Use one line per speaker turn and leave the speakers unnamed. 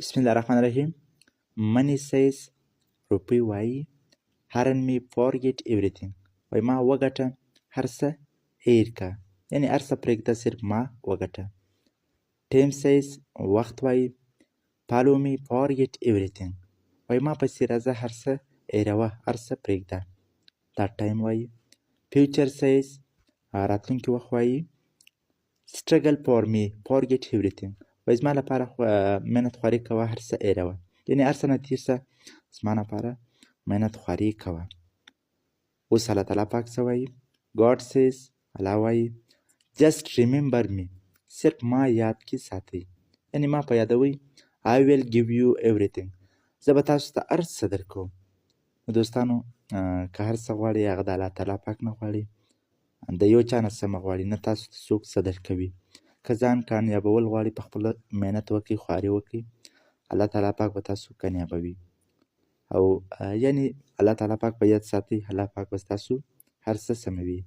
بسم الله الرحمن الرحیم. منی سیز روپی وایي هرن می فورگیت ایوریثینګ، وای ما وګټه هر څه هیر کا، یعنی هر څه پرېږده صرف ما وګټه. ټیم سیز وخت وایي فالو می فورگیت ایوریثینګ، وای ما پسې راځه هر څه هیروه، هر څه پرېږده. دا ټایم وایي. فیوچر سیز راتلونکي وخت وایي struggle for me forget everything، وای زما لپاره منت خواري کوه، هر څه هیروه، یعنی هر څه نه تېر شه، زما لپاره منت خواري کوه. اوس الله تعالی پاک څه وایي؟ God says، الله وایي just remember me، صرف ما یاد کې ساتئ، یعنی ما په یادوئ. I will give you everything، زه به تاسو ته هر څه درکوم. نو دوستانو که هر څه غواړئ هغه د الله تعالی پاک نه غواړئ، د یو چا نه څه مه غواړئ، نه تاسو ته څوک څه درکوي. که ځان کامیابول غواړئ په خپله محنت وکړئ، خواري وکړئ، الله تعالی پاک به تاسو کامیابوي. او یعنی الله تعالی پاک په یاد ساتئ، الله پاک به ستاسو هر څه سموي.